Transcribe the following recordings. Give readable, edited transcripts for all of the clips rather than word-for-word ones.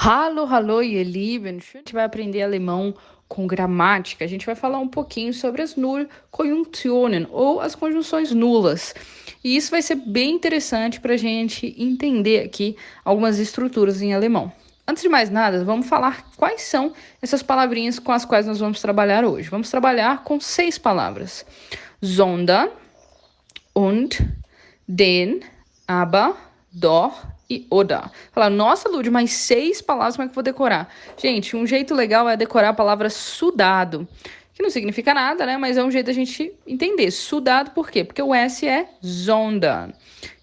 Hallo, hallo, ihr Lieben. A gente vai aprender alemão com gramática. A gente vai falar um pouquinho sobre as Nullkonjunktionen ou as conjunções nulas. E isso vai ser bem interessante para a gente entender aqui algumas estruturas em alemão. Antes de mais nada, vamos falar quais são essas palavrinhas com as quais nós vamos trabalhar hoje. Vamos trabalhar com 6 palavras: sondern, und, den, aber, doch e oder. Falar, nossa, Lud, mais 6 palavras, como é que eu vou decorar? Gente, um jeito legal é decorar a palavra sudado, que não significa nada, né? Mas é um jeito da gente entender. Sudado por quê? Porque o S é sondern,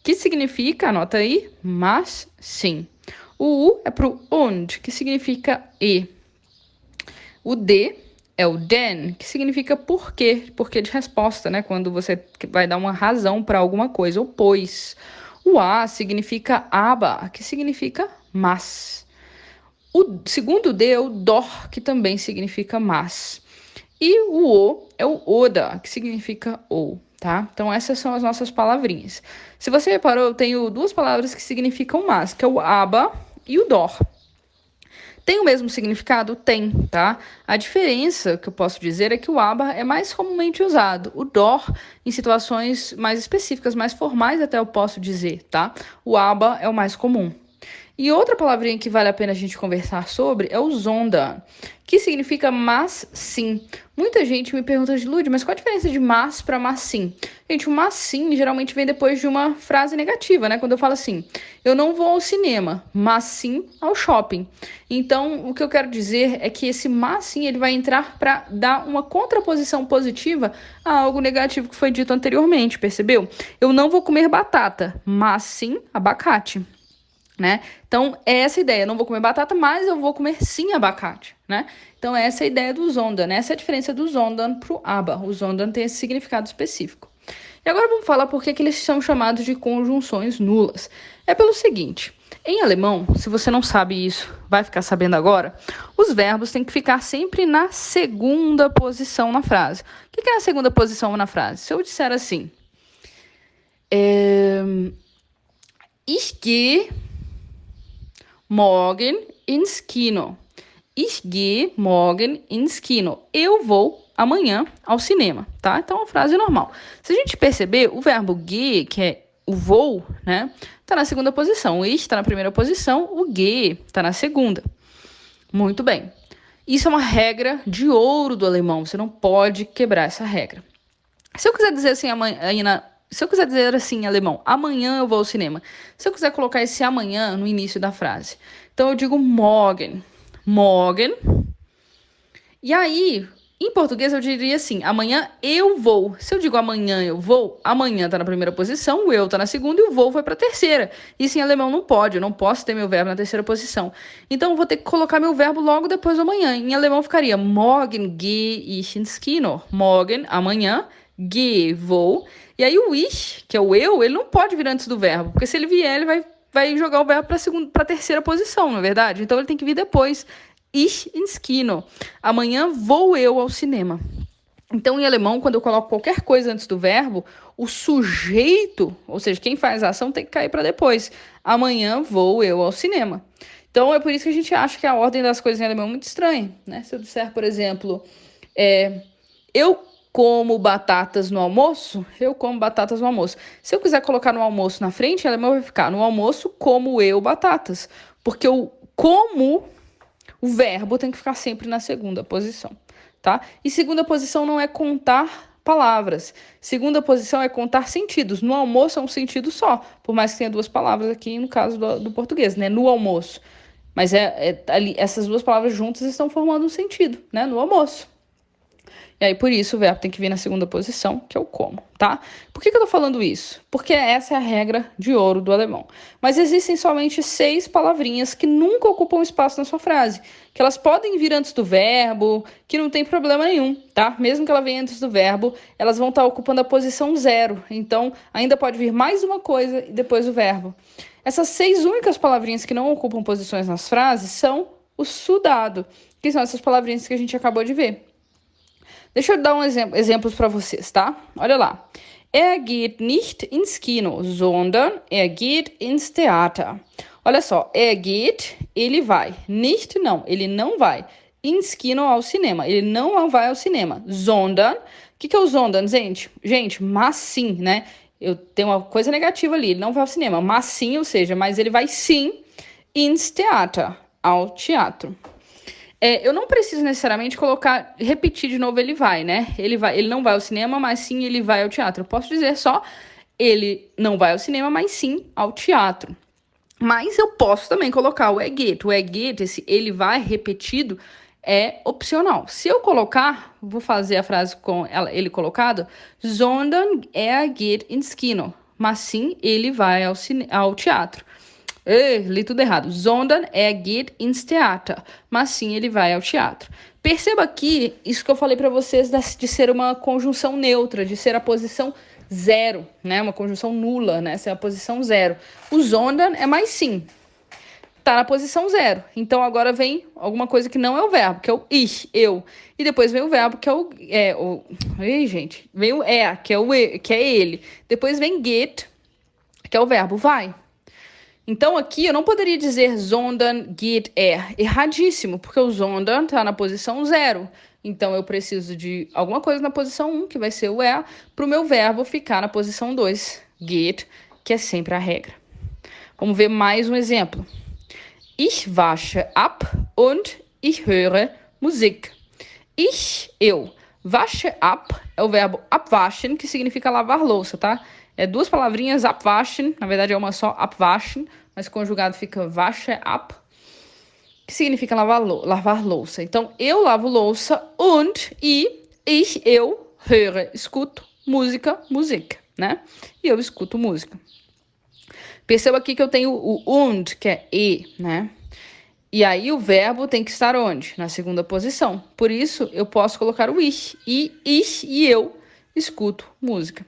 que significa, anota aí, mas sim. O U é pro und, que significa e. O D é o den, que significa porquê de resposta, né? Quando você vai dar uma razão para alguma coisa, ou pois. O A significa aber, que significa mas. O segundo D é o dor, que também significa mas. E o O é o oder, que significa ou, tá? Então essas são as nossas palavrinhas. Se você reparou, eu tenho 2 palavras que significam mas, que é o aber e o dor. Tem o mesmo significado? Tem, tá? A diferença que eu posso dizer é que o aber é mais comumente usado. O dor, em situações mais específicas, mais formais, até eu posso dizer, tá? O aber é o mais comum. E outra palavrinha que vale a pena a gente conversar sobre é o sondern, que significa mas sim. Muita gente me pergunta de Lud, mas qual a diferença de mas para mas sim? Gente, o mas sim geralmente vem depois de uma frase negativa, né? Quando eu falo assim, eu não vou ao cinema, mas sim ao shopping. Então, o que eu quero dizer é que esse mas sim, ele vai entrar para dar uma contraposição positiva a algo negativo que foi dito anteriormente, percebeu? Eu não vou comer batata, mas sim abacate. Né? Então, é essa a ideia. Eu não vou comer batata, mas eu vou comer sim abacate, né? Então, essa é a ideia do sondern, né? Essa é a diferença do sondern pro aber. O sondern tem esse significado específico. E agora vamos falar por que eles são chamados de conjunções nulas. É pelo seguinte: em alemão, se você não sabe isso, vai ficar sabendo agora, os verbos têm que ficar sempre na segunda posição na frase. O que é a segunda posição na frase? Se eu disser assim, ich gehe morgen ins Kino. Ich gehe morgen ins Kino. Eu vou amanhã ao cinema, tá? Então, é uma frase normal. Se a gente perceber, o verbo gehe, que é o vou, né? Tá na segunda posição. O ich tá na primeira posição, o gehe tá na segunda. Muito bem. Isso é uma regra de ouro do alemão. Você não pode quebrar essa regra. Se eu quiser dizer assim se eu quiser dizer assim em alemão, amanhã eu vou ao cinema. Se eu quiser colocar esse amanhã no início da frase, então eu digo morgen. Morgen. E aí, em português eu diria assim, amanhã eu vou. Se eu digo amanhã eu vou, amanhã tá na primeira posição, o eu tá na segunda e o vou foi pra terceira. Isso em alemão não pode, eu não posso ter meu verbo na terceira posição. Então eu vou ter que colocar meu verbo logo depois do amanhã. Em alemão ficaria morgen gehe ich ins Kino. Morgen, amanhã, gehe, vou. E aí o ich, que é o eu, ele não pode vir antes do verbo, porque se ele vier, ele vai jogar o verbo para terceira posição, não é verdade? Então ele tem que vir depois. Ich ins Kino. Amanhã vou eu ao cinema. Então, em alemão, quando eu coloco qualquer coisa antes do verbo, o sujeito, ou seja, quem faz a ação, tem que cair para depois. Amanhã vou eu ao cinema. Então, é por isso que a gente acha que a ordem das coisas em alemão é muito estranha, né? Se eu disser, por exemplo, eu como batatas no almoço, eu como batatas no almoço. Se eu quiser colocar no almoço na frente, ela vai ficar no almoço como eu batatas. Porque o como, o verbo tem que ficar sempre na segunda posição, tá? E segunda posição não é contar palavras. Segunda posição é contar sentidos. No almoço é um sentido só, por mais que tenha 2 palavras aqui no caso do português, né? No almoço. Mas ali, essas 2 palavras juntas estão formando um sentido, né? No almoço. E aí, por isso, o verbo tem que vir na segunda posição, que é o como, tá? Por que eu tô falando isso? Porque essa é a regra de ouro do alemão. Mas existem somente 6 palavrinhas que nunca ocupam espaço na sua frase. Que elas podem vir antes do verbo, que não tem problema nenhum, tá? Mesmo que ela venha antes do verbo, elas vão estar ocupando a posição 0. Então, ainda pode vir mais uma coisa e depois o verbo. Essas 6 únicas palavrinhas que não ocupam posições nas frases são o sudado, que são essas palavrinhas que a gente acabou de ver. Deixa eu dar exemplos para vocês, tá? Olha lá. Er geht nicht ins Kino, sondern er geht ins Theater. Olha só, geht, ele vai. Nicht, não, ele não vai. Ins Kino, ao cinema, ele não vai ao cinema. Sondern, o que é o sondern, gente? Gente, mas sim, né? Eu tenho uma coisa negativa ali, ele não vai ao cinema, mas sim, ou seja, mas ele vai sim ins Theater, ao teatro. Eu não preciso necessariamente repetir de novo ele vai, né? Ele não vai ao cinema, mas sim ele vai ao teatro. Eu posso dizer só, ele não vai ao cinema, mas sim ao teatro. Mas eu posso também colocar o geht. O geht, esse ele vai repetido, é opcional. Se eu colocar, vou fazer a frase com ele colocado, sondern geht ins Kino. Mas sim, ele vai ao teatro. Li tudo errado. Sondern geht ins Theater. Mas sim, ele vai ao teatro. Perceba aqui, isso que eu falei para vocês de ser uma conjunção neutra, de ser a posição zero, né? Uma conjunção nula, né? Ser a posição zero. O sondern é mais sim. Tá na posição zero. Então agora vem alguma coisa que não é o verbo, que é o ich, eu. E depois vem o verbo, que é o. Ei, gente. Vem o que é ele. Depois vem geht, que é o verbo vai. Então aqui eu não poderia dizer sondern geht erradíssimo, porque o sondern tá na posição zero. Então eu preciso de alguma coisa na posição 1, que vai ser o para o meu verbo ficar na posição 2, geht, que é sempre a regra. Vamos ver mais um exemplo. Ich wasche ab und ich höre Musik. Eu. Wasche ab é o verbo abwaschen, que significa lavar louça, tá? É duas palavrinhas, abwaschen, na verdade é uma só, abwaschen, mas conjugado fica wasche ab, que significa lavar louça. Então, eu lavo louça und eu höre, escuto Musik, né? E eu escuto música. Perceba aqui que eu tenho o und, que é né? E aí o verbo tem que estar onde? Na segunda posição. Por isso, eu posso colocar o ich. E eu escuto música.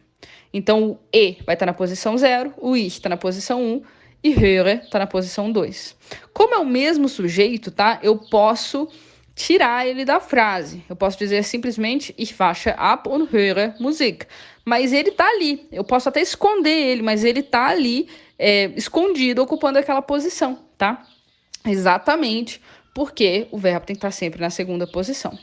Então, o vai estar na posição 0, o ich está na posição 1 e höre está na posição 2. Como é o mesmo sujeito, tá? Eu posso tirar ele da frase. Eu posso dizer simplesmente ich wasche ab und höre Musik. Mas ele tá ali. Eu posso até esconder ele, mas ele tá ali escondido, ocupando aquela posição, tá? Exatamente porque o verbo tem que estar sempre na segunda posição.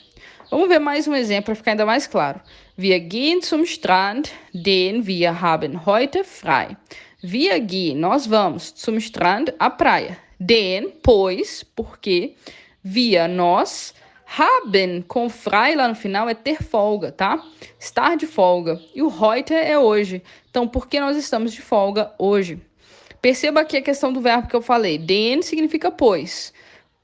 Vamos ver mais um exemplo para ficar ainda mais claro. Wir gehen zum Strand, den wir haben heute frei. Wir gehen, nós vamos, zum Strand, à praia. Den, pois, porque, wir, nós, haben, com frei lá no final, é ter folga, tá? Estar de folga. E o heute é hoje. Então, por que nós estamos de folga hoje? Perceba aqui a questão do verbo que eu falei. Den significa pois.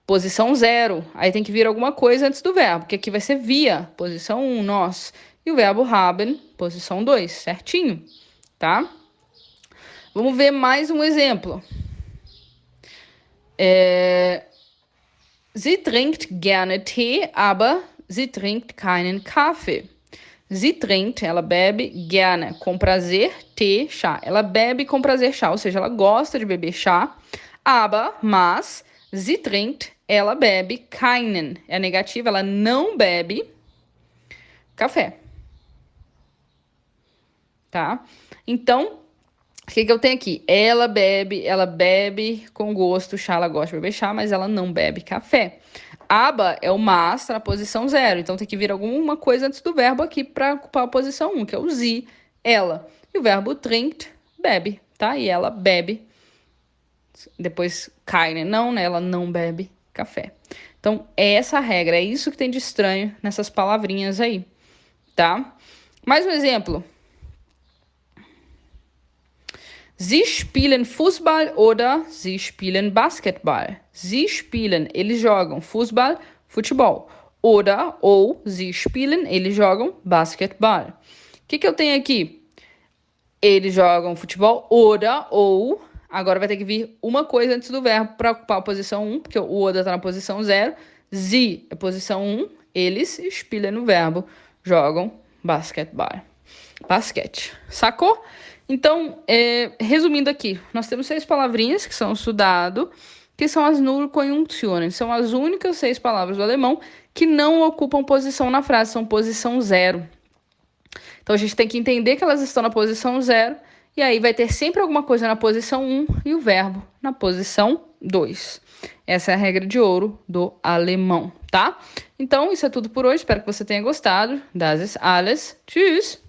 Posição 0. Aí tem que vir alguma coisa antes do verbo, que aqui vai ser wir. Posição 1, nós. E o verbo haben, posição 2. Certinho? Tá? Vamos ver mais um exemplo. Sie trinkt gerne Tee, aber sie trinkt keinen Kaffee. Sie trinkt, ela bebe, gerne, com prazer, Tee, chá. Ela bebe com prazer chá, ou seja, ela gosta de beber chá. Aber, mas, sie trinkt, ela bebe, keinen. É negativa, ela não bebe café. Tá? Então, o que eu tenho aqui? Ela bebe com gosto chá, ela gosta de beber chá, mas ela não bebe café. Aba é o mas, tá na posição 0. Então tem que vir alguma coisa antes do verbo aqui para ocupar a posição 1, que é o sie, ela. E o verbo trinkt, bebe, tá? E ela bebe. Depois keine, não, né? Ela não bebe café. Então é essa a regra, é isso que tem de estranho nessas palavrinhas aí, tá? Mais um exemplo. Sie spielen Fußball oder sie spielen Basketball. Sie spielen, eles jogam Fußball, futebol. Oder, ou, sie spielen, eles jogam basquetebol. O que eu tenho aqui? Eles jogam futebol, oder, ou. Agora vai ter que vir uma coisa antes do verbo para ocupar a posição 1, porque o oder está na posição 0. Sie é posição 1, eles spielen no verbo, jogam basquetebol. Basquete. Sacou? Então, resumindo aqui, nós temos 6 palavrinhas que são estudado, que são as Nullkonjunktionen. São as únicas 6 palavras do alemão que não ocupam posição na frase, são posição 0. Então, a gente tem que entender que elas estão na posição 0 E aí vai ter sempre alguma coisa na posição 1 e o verbo na posição 2. Essa é a regra de ouro do alemão, tá? Então, isso é tudo por hoje. Espero que você tenha gostado. Das ist alles. Tschüss!